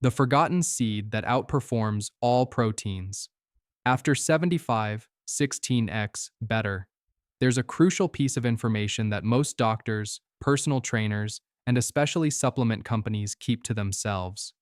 the forgotten seed that outperforms all proteins. After 75, 16x better. There's a crucial piece of information that most doctors, personal trainers, and especially supplement companies keep to themselves.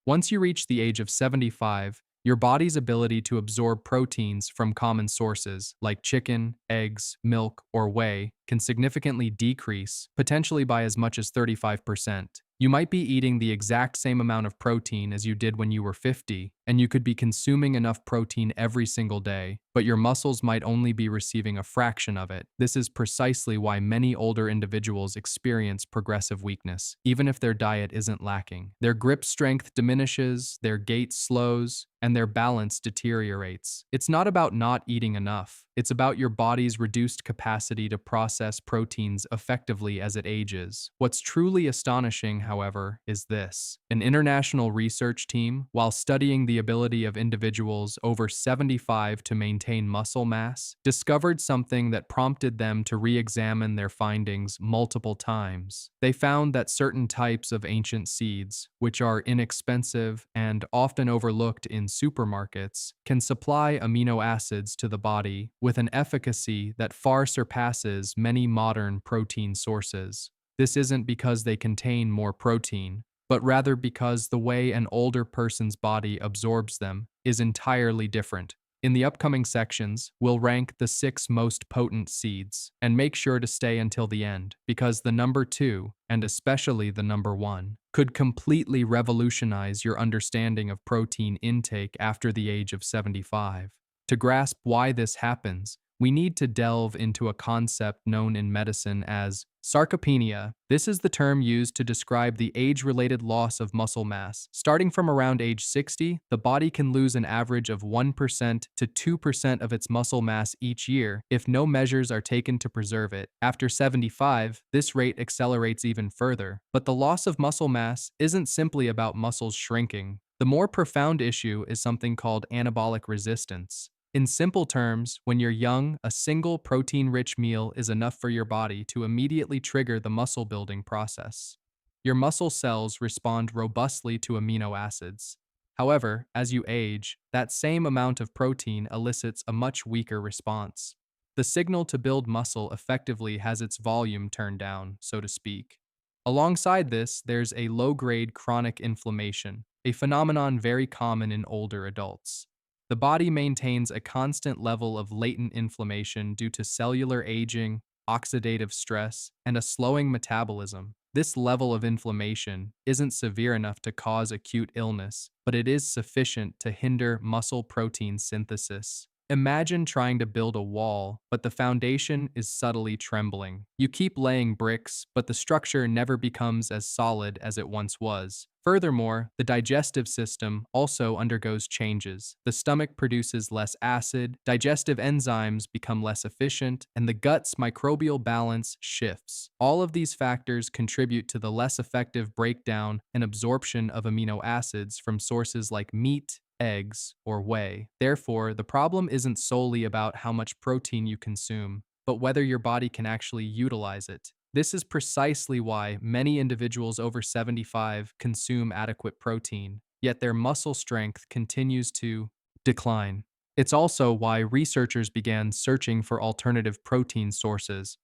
Once you reach the age of 75, your body's ability to absorb proteins from common sources like chicken, eggs, milk, or whey can significantly decrease, potentially by as much as 35%. You might be eating the exact same amount of protein as you did when you were 50, and you could be consuming enough protein every single day, but your muscles might only be receiving a fraction of it. This is precisely why many older individuals experience progressive weakness, even if their diet isn't lacking. Their grip strength diminishes, their gait slows, and their balance deteriorates. It's not about not eating enough. It's about your body's reduced capacity to process proteins effectively as it ages. What's truly astonishing, however, is this. An international research team, while studying the ability of individuals over 75 to maintain muscle mass, discovered something that prompted them to re-examine their findings multiple times. They found that certain types of ancient seeds, which are inexpensive and often overlooked in supermarkets, can supply amino acids to the body with an efficacy that far surpasses many modern protein sources. This isn't because they contain more protein, but rather because the way an older person's body absorbs them is entirely different. In the upcoming sections, we'll rank the 6 most potent seeds, and make sure to stay until the end, because the number 2, and especially the number 1, could completely revolutionize your understanding of protein intake after the age of 75. To grasp why this happens, we need to delve into a concept known in medicine as sarcopenia. This is the term used to describe the age-related loss of muscle mass. Starting from around age 60, the body can lose an average of 1% to 2% of its muscle mass each year if no measures are taken to preserve it. After 75, this rate accelerates even further. But the loss of muscle mass isn't simply about muscles shrinking. The more profound issue is something called anabolic resistance. In simple terms, when you're young, a single protein-rich meal is enough for your body to immediately trigger the muscle-building process. Your muscle cells respond robustly to amino acids. However, as you age, that same amount of protein elicits a much weaker response. The signal to build muscle effectively has its volume turned down, so to speak. Alongside this, there's a low-grade chronic inflammation, a phenomenon very common in older adults. The body maintains a constant level of latent inflammation due to cellular aging, oxidative stress, and a slowing metabolism. This level of inflammation isn't severe enough to cause acute illness, but it is sufficient to hinder muscle protein synthesis. Imagine trying to build a wall, but the foundation is subtly trembling. You keep laying bricks, but the structure never becomes as solid as it once was. Furthermore, the digestive system also undergoes changes. The stomach produces less acid, digestive enzymes become less efficient, and the gut's microbial balance shifts. All of these factors contribute to the less effective breakdown and absorption of amino acids from sources like meat, eggs, or whey. Therefore, the problem isn't solely about how much protein you consume, but whether your body can actually utilize it. This is precisely why many individuals over 75 consume adequate protein, yet their muscle strength continues to decline. It's also why researchers began searching for alternative protein sources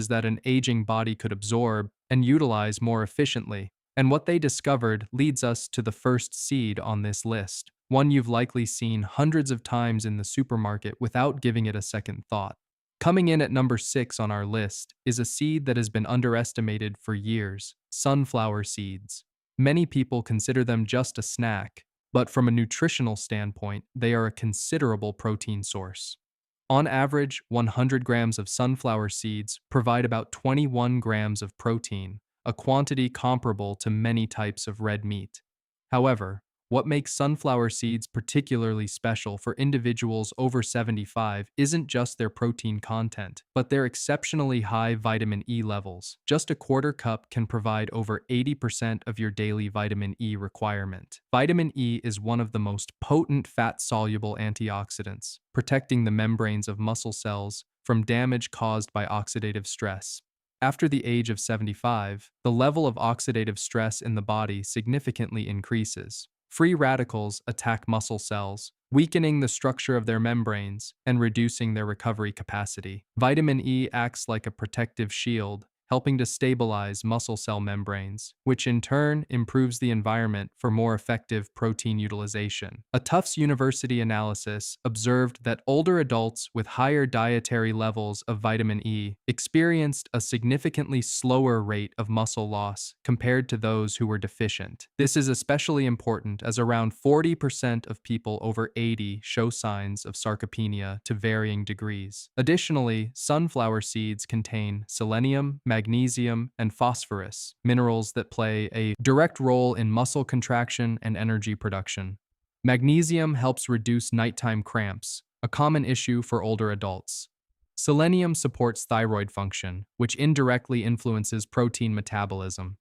that an aging body could absorb and utilize more efficiently. And what they discovered leads us to the first seed on this list, one you've likely seen hundreds of times in the supermarket without giving it a second thought. Coming in at number 6 on our list is a seed that has been underestimated for years: sunflower seeds. Many people consider them just a snack, but from a nutritional standpoint, they are a considerable protein source. On average, 100 grams of sunflower seeds provide about 21 grams of protein, a quantity comparable to many types of red meat. However, what makes sunflower seeds particularly special for individuals over 75 isn't just their protein content, but their exceptionally high vitamin E levels. Just a quarter cup can provide over 80% of your daily vitamin E requirement. Vitamin E is one of the most potent fat-soluble antioxidants, protecting the membranes of muscle cells from damage caused by oxidative stress. After the age of 75, the level of oxidative stress in the body significantly increases. Free radicals attack muscle cells, weakening the structure of their membranes and reducing their recovery capacity. Vitamin E acts like a protective shield, helping to stabilize muscle cell membranes, which in turn improves the environment for more effective protein utilization. A Tufts University analysis observed that older adults with higher dietary levels of vitamin E experienced a significantly slower rate of muscle loss compared to those who were deficient. This is especially important as around 40% of people over 80 show signs of sarcopenia to varying degrees. Additionally, sunflower seeds contain selenium, magnesium, and phosphorus, minerals that play a direct role in muscle contraction and energy production. Magnesium helps reduce nighttime cramps, a common issue for older adults. Selenium supports thyroid function, which indirectly influences protein metabolism.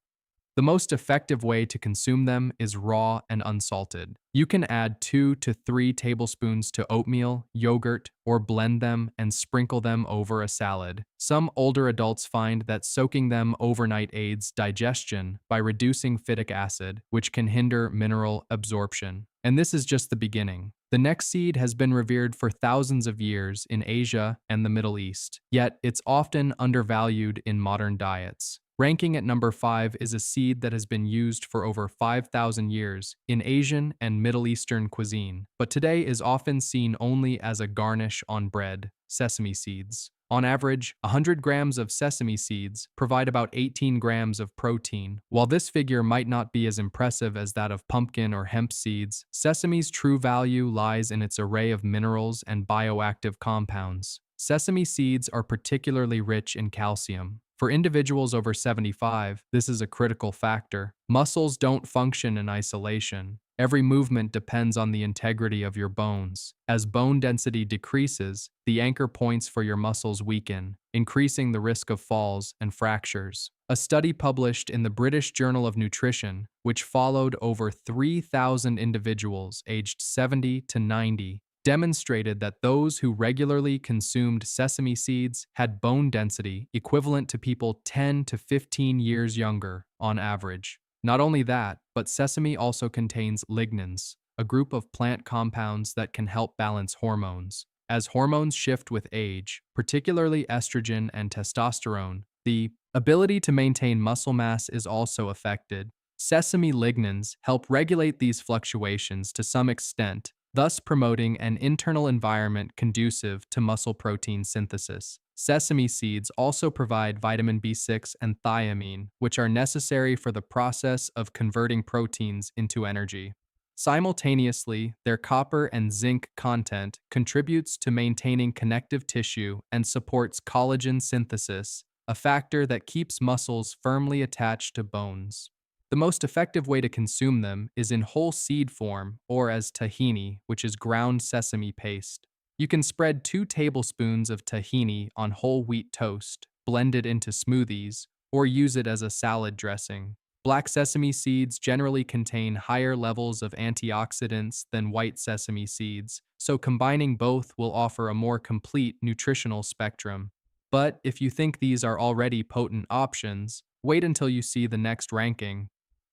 The most effective way to consume them is raw and unsalted. You can add 2 to 3 tablespoons to oatmeal, yogurt, or blend them and sprinkle them over a salad. Some older adults find that soaking them overnight aids digestion by reducing phytic acid, which can hinder mineral absorption. And this is just the beginning. The next seed has been revered for thousands of years in Asia and the Middle East, yet it's often undervalued in modern diets. Ranking at number 5 is a seed that has been used for over 5,000 years in Asian and Middle Eastern cuisine, but today is often seen only as a garnish on bread: sesame seeds. On average, 100 grams of sesame seeds provide about 18 grams of protein. While this figure might not be as impressive as that of pumpkin or hemp seeds, sesame's true value lies in its array of minerals and bioactive compounds. Sesame seeds are particularly rich in calcium. For individuals over 75, this is a critical factor. Muscles don't function in isolation. Every movement depends on the integrity of your bones. As bone density decreases, the anchor points for your muscles weaken, increasing the risk of falls and fractures. A study published in the British Journal of Nutrition, which followed over 3,000 individuals aged 70 to 90, demonstrated that those who regularly consumed sesame seeds had bone density equivalent to people 10 to 15 years younger on average. Not only that, but sesame also contains lignans, a group of plant compounds that can help balance hormones. As hormones shift with age, particularly estrogen and testosterone, the ability to maintain muscle mass is also affected. Sesame lignans help regulate these fluctuations to some extent, thus promoting an internal environment conducive to muscle protein synthesis. Sesame seeds also provide vitamin B6 and thiamine, which are necessary for the process of converting proteins into energy. Simultaneously, their copper and zinc content contributes to maintaining connective tissue and supports collagen synthesis, a factor that keeps muscles firmly attached to bones. The most effective way to consume them is in whole seed form or as tahini, which is ground sesame paste. You can spread 2 tablespoons of tahini on whole wheat toast, blend it into smoothies, or use it as a salad dressing. Black sesame seeds generally contain higher levels of antioxidants than white sesame seeds, so combining both will offer a more complete nutritional spectrum. But if you think these are already potent options, wait until you see the next ranking.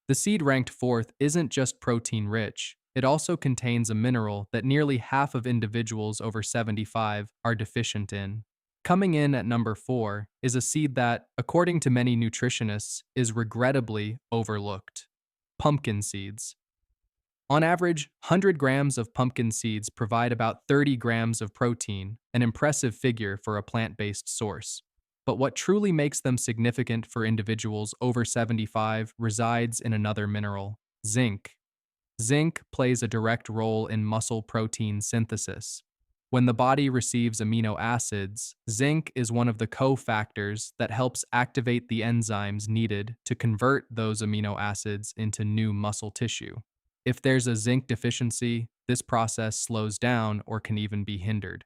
The seed ranked 4th isn't just protein-rich, it also contains a mineral that nearly half of individuals over 75 are deficient in. Coming in at number 4 is a seed that, according to many nutritionists, is regrettably overlooked: pumpkin seeds. On average, 100 grams of pumpkin seeds provide about 30 grams of protein, an impressive figure for a plant-based source. But what truly makes them significant for individuals over 75 resides in another mineral: zinc. Zinc plays a direct role in muscle protein synthesis. When the body receives amino acids, zinc is one of the cofactors that helps activate the enzymes needed to convert those amino acids into new muscle tissue. If there's a zinc deficiency, this process slows down or can even be hindered.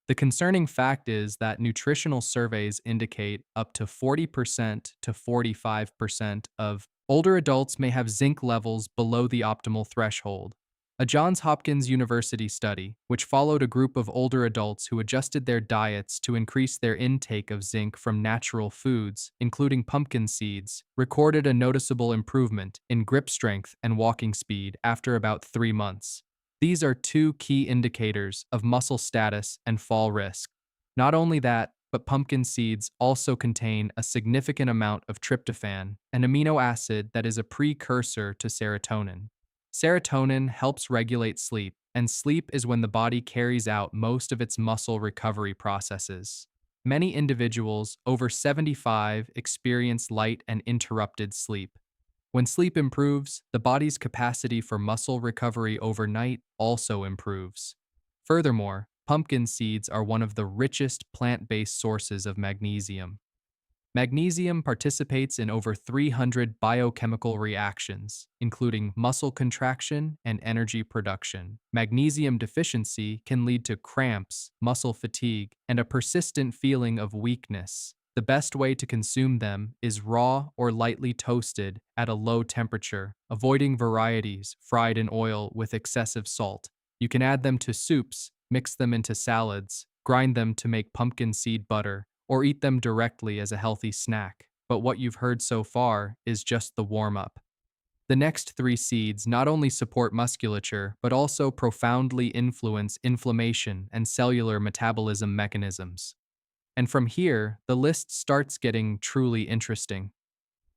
The concerning fact is that nutritional surveys indicate up to 40% to 45% of older adults may have zinc levels below the optimal threshold. A Johns Hopkins University study, which followed a group of older adults who adjusted their diets to increase their intake of zinc from natural foods, including pumpkin seeds, recorded a noticeable improvement in grip strength and walking speed after about 3 months. These are two key indicators of muscle status and fall risk. Not only that, but pumpkin seeds also contain a significant amount of tryptophan, an amino acid that is a precursor to serotonin. Serotonin helps regulate sleep, and sleep is when the body carries out most of its muscle recovery processes. Many individuals over 75 experience light and interrupted sleep. When sleep improves, the body's capacity for muscle recovery overnight also improves. Furthermore, pumpkin seeds are one of the richest plant-based sources of magnesium. Magnesium participates in over 300 biochemical reactions, including muscle contraction and energy production. Magnesium deficiency can lead to cramps, muscle fatigue, and a persistent feeling of weakness. The best way to consume them is raw or lightly toasted at a low temperature, avoiding varieties fried in oil with excessive salt. You can add them to soups, mix them into salads, grind them to make pumpkin seed butter, or eat them directly as a healthy snack. But what you've heard so far is just the warm-up. The next 3 seeds not only support musculature, but also profoundly influence inflammation and cellular metabolism mechanisms. And from here, the list starts getting truly interesting.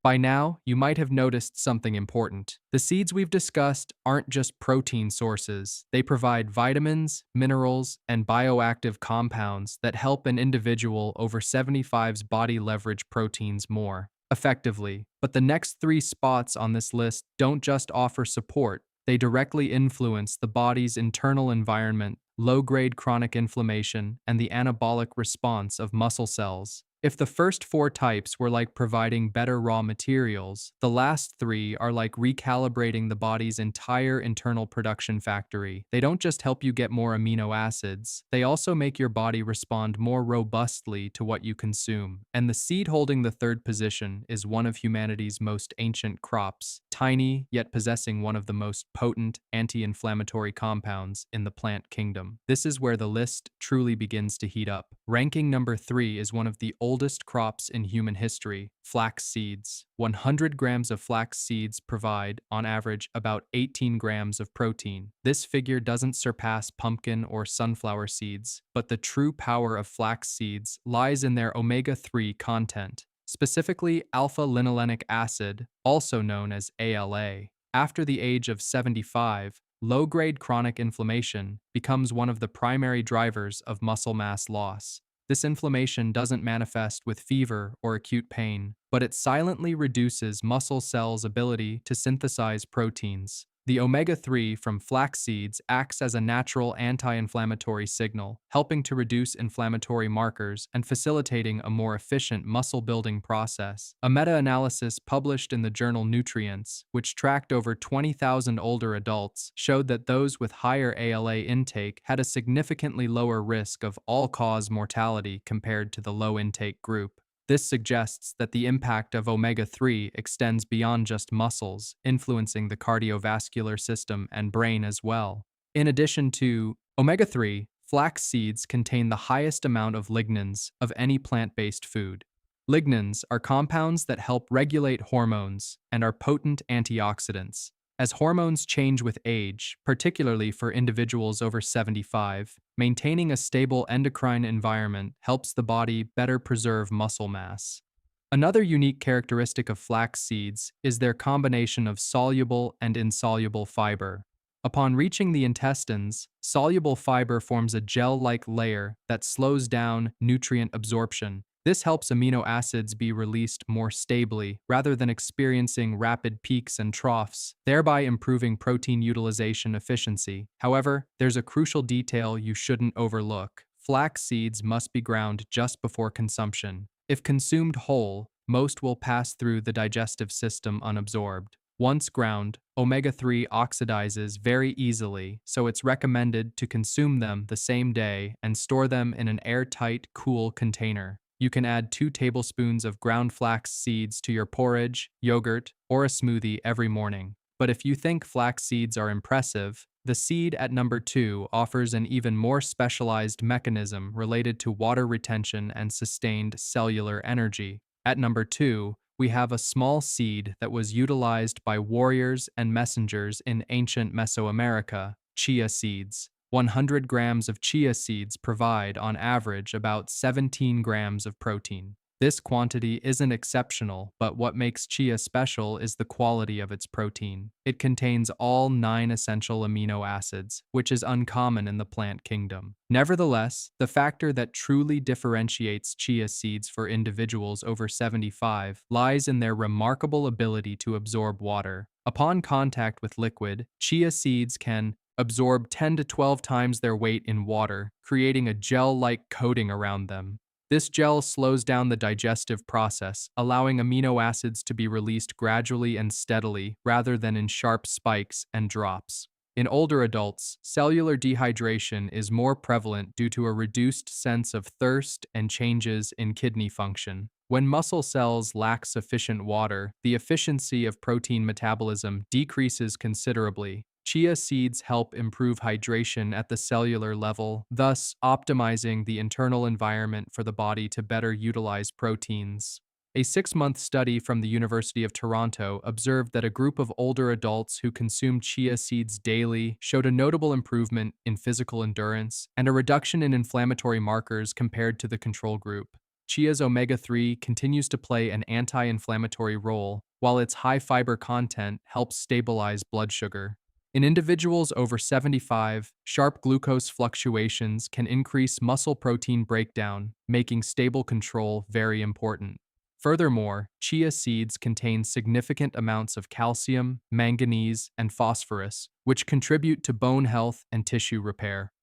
By now, you might have noticed something important. The seeds we've discussed aren't just protein sources. They provide vitamins, minerals, and bioactive compounds that help an individual over 75's body leverage proteins more effectively. But the next 3 spots on this list don't just offer support. They directly influence the body's internal environment, low-grade chronic inflammation, and the anabolic response of muscle cells. If the first 4 types were like providing better raw materials, the last 3 are like recalibrating the body's entire internal production factory. They don't just help you get more amino acids, they also make your body respond more robustly to what you consume. And the seed holding the 3rd position is one of humanity's most ancient crops, tiny yet possessing one of the most potent anti-inflammatory compounds in the plant kingdom. This is where the list truly begins to heat up. Ranking number 3 is one of the oldest crops in human history, flax seeds. 100 grams of flax seeds provide, on average, about 18 grams of protein. This figure doesn't surpass pumpkin or sunflower seeds, but the true power of flax seeds lies in their omega-3 content, specifically alpha-linolenic acid, also known as ALA. After the age of 75, low-grade chronic inflammation becomes one of the primary drivers of muscle mass loss. This inflammation doesn't manifest with fever or acute pain, but it silently reduces muscle cells' ability to synthesize proteins. The omega-3 from flax seeds acts as a natural anti-inflammatory signal, helping to reduce inflammatory markers and facilitating a more efficient muscle-building process. A meta-analysis published in the journal Nutrients, which tracked over 20,000 older adults, showed that those with higher ALA intake had a significantly lower risk of all-cause mortality compared to the low-intake group. This suggests that the impact of omega-3 extends beyond just muscles, influencing the cardiovascular system and brain as well. In addition to omega-3, flax seeds contain the highest amount of lignans of any plant-based food. Lignans are compounds that help regulate hormones and are potent antioxidants. As hormones change with age, particularly for individuals over 75, maintaining a stable endocrine environment helps the body better preserve muscle mass. Another unique characteristic of flax seeds is their combination of soluble and insoluble fiber. Upon reaching the intestines, soluble fiber forms a gel-like layer that slows down nutrient absorption. This helps amino acids be released more stably rather than experiencing rapid peaks and troughs, thereby improving protein utilization efficiency. However, there's a crucial detail you shouldn't overlook. Flax seeds must be ground just before consumption. If consumed whole, most will pass through the digestive system unabsorbed. Once ground, omega-3 oxidizes very easily, so it's recommended to consume them the same day and store them in an airtight, cool container. You can add 2 tablespoons of ground flax seeds to your porridge, yogurt, or a smoothie every morning. But if you think flax seeds are impressive, The seed at number 2 offers an even more specialized mechanism related to water retention and sustained cellular energy. At number 2, we have a small seed that was utilized by warriors and messengers in ancient Mesoamerica, chia seeds. 100 grams of chia seeds provide, on average, about 17 grams of protein. This quantity isn't exceptional, but what makes chia special is the quality of its protein. It contains all 9 essential amino acids, which is uncommon in the plant kingdom. Nevertheless, the factor that truly differentiates chia seeds for individuals over 75 lies in their remarkable ability to absorb water. Upon contact with liquid, chia seeds can absorb 10 to 12 times their weight in water, creating a gel-like coating around them. This gel slows down the digestive process, allowing amino acids to be released gradually and steadily rather than in sharp spikes and drops. In older adults, cellular dehydration is more prevalent due to a reduced sense of thirst and changes in kidney function. When muscle cells lack sufficient water, the efficiency of protein metabolism decreases considerably. Chia seeds help improve hydration at the cellular level, thus optimizing the internal environment for the body to better utilize proteins. A 6-month study from the University of Toronto observed that a group of older adults who consumed chia seeds daily showed a notable improvement in physical endurance and a reduction in inflammatory markers compared to the control group. Chia's omega-3 continues to play an anti-inflammatory role, while its high fiber content helps stabilize blood sugar. In individuals over 75, sharp glucose fluctuations can increase muscle protein breakdown, making stable control very important. Furthermore, chia seeds contain significant amounts of calcium, manganese, and phosphorus, which contribute to bone health and tissue repair.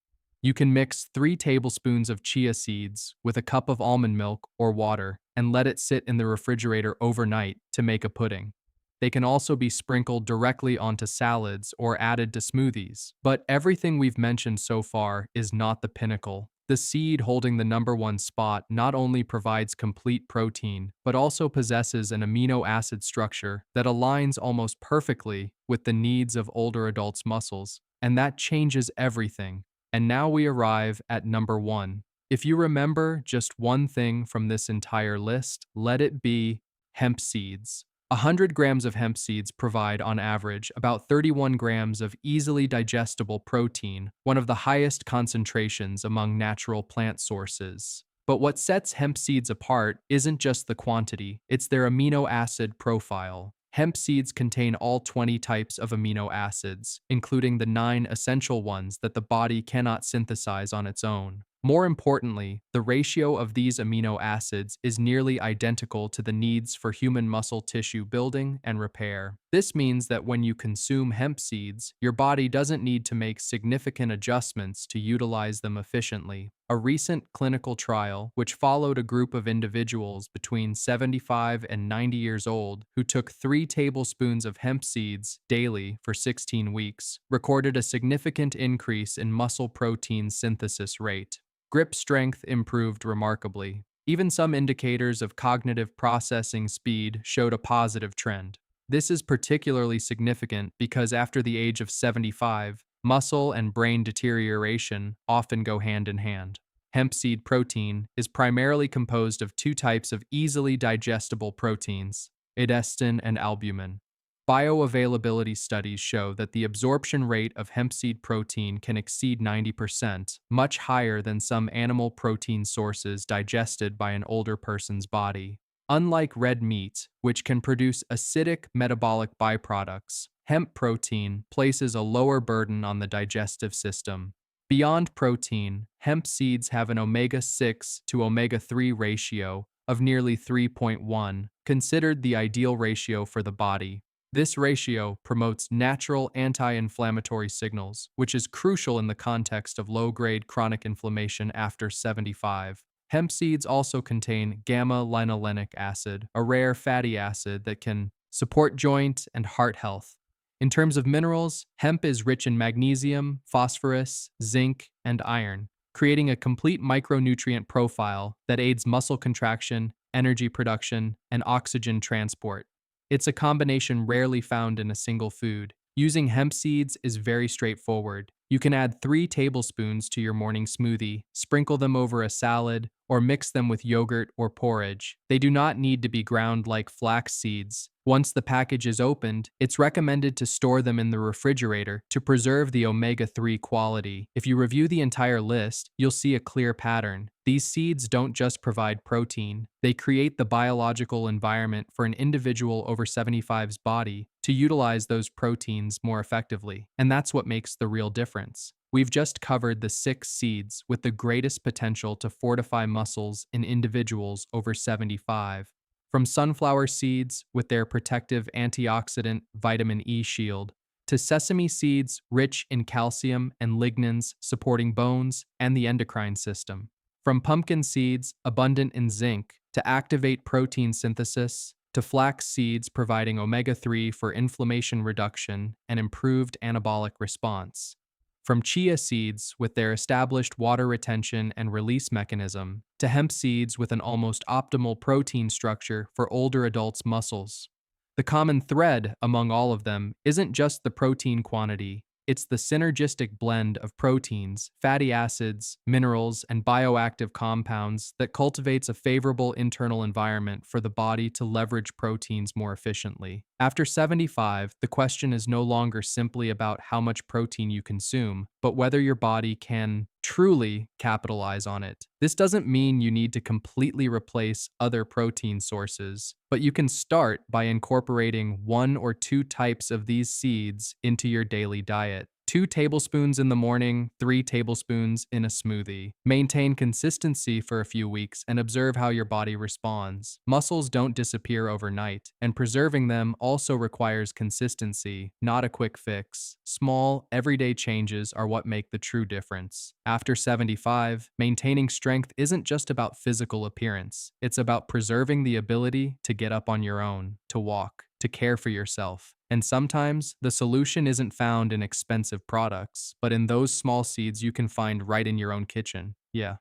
You can mix 3 tablespoons of chia seeds with a cup of almond milk or water and let it sit in the refrigerator overnight to make a pudding. They can also be sprinkled directly onto salads or added to smoothies. But everything we've mentioned so far is not the pinnacle. The seed holding the number 1 spot not only provides complete protein, but also possesses an amino acid structure that aligns almost perfectly with the needs of older adults' muscles. And that changes everything. And now we arrive at number 1. If you remember just one thing from this entire list, let it be hemp seeds. 100 grams of hemp seeds provide, on average, about 31 grams of easily digestible protein, one of the highest concentrations among natural plant sources. But what sets hemp seeds apart isn't just the quantity, it's their amino acid profile. Hemp seeds contain all 20 types of amino acids, including the 9 essential ones that the body cannot synthesize on its own. More importantly, the ratio of these amino acids is nearly identical to the needs for human muscle tissue building and repair. This means that when you consume hemp seeds, your body doesn't need to make significant adjustments to utilize them efficiently. A recent clinical trial, which followed a group of individuals between 75 and 90 years old who took 3 tablespoons of hemp seeds daily for 16 weeks, recorded a significant increase in muscle protein synthesis rate. Grip strength improved remarkably. Even some indicators of cognitive processing speed showed a positive trend. This is particularly significant because after the age of 75, muscle and brain deterioration often go hand in hand. Hemp seed protein is primarily composed of 2 types of easily digestible proteins, edestin and albumin. Bioavailability studies show that the absorption rate of hemp seed protein can exceed 90%, much higher than some animal protein sources digested by an older person's body. Unlike red meat, which can produce acidic metabolic byproducts, hemp protein places a lower burden on the digestive system. Beyond protein, hemp seeds have an omega-6 to omega-3 ratio of nearly 3.1, considered the ideal ratio for the body. This ratio promotes natural anti-inflammatory signals, which is crucial in the context of low-grade chronic inflammation after 75. Hemp seeds also contain gamma-linolenic acid, a rare fatty acid that can support joint and heart health. In terms of minerals, hemp is rich in magnesium, phosphorus, zinc, and iron, creating a complete micronutrient profile that aids muscle contraction, energy production, and oxygen transport. It's a combination rarely found in a single food. Using hemp seeds is very straightforward. You can add 3 tablespoons to your morning smoothie, sprinkle them over a salad, or mix them with yogurt or porridge. They do not need to be ground like flax seeds. Once the package is opened, it's recommended to store them in the refrigerator to preserve the omega-3 quality. If you review the entire list, you'll see a clear pattern. These seeds don't just provide protein, they create the biological environment for an individual over 75's body to utilize those proteins more effectively. And that's what makes the real difference. We've just covered the 6 seeds with the greatest potential to fortify muscles in individuals over 75. From sunflower seeds with their protective antioxidant vitamin E shield, to sesame seeds rich in calcium and lignans supporting bones and the endocrine system. From pumpkin seeds abundant in zinc to activate protein synthesis, to flax seeds providing omega-3 for inflammation reduction and improved anabolic response. From chia seeds with their established water retention and release mechanism, to hemp seeds with an almost optimal protein structure for older adults' muscles. The common thread among all of them isn't just the protein quantity, it's the synergistic blend of proteins, fatty acids, minerals, and bioactive compounds that cultivates a favorable internal environment for the body to leverage proteins more efficiently. After 75, the question is no longer simply about how much protein you consume, but whether your body can truly capitalize on it. This doesn't mean you need to completely replace other protein sources, but you can start by incorporating 1 or 2 types of these seeds into your daily diet. 2 tablespoons in the morning, 3 tablespoons in a smoothie. Maintain consistency for a few weeks and observe how your body responds. Muscles don't disappear overnight, and preserving them also requires consistency, not a quick fix. Small, everyday changes are what make the true difference. After 75, maintaining strength isn't just about physical appearance. It's about preserving the ability to get up on your own, to walk, to care for yourself. And sometimes, the solution isn't found in expensive products, but in those small seeds you can find right in your own kitchen. Yeah.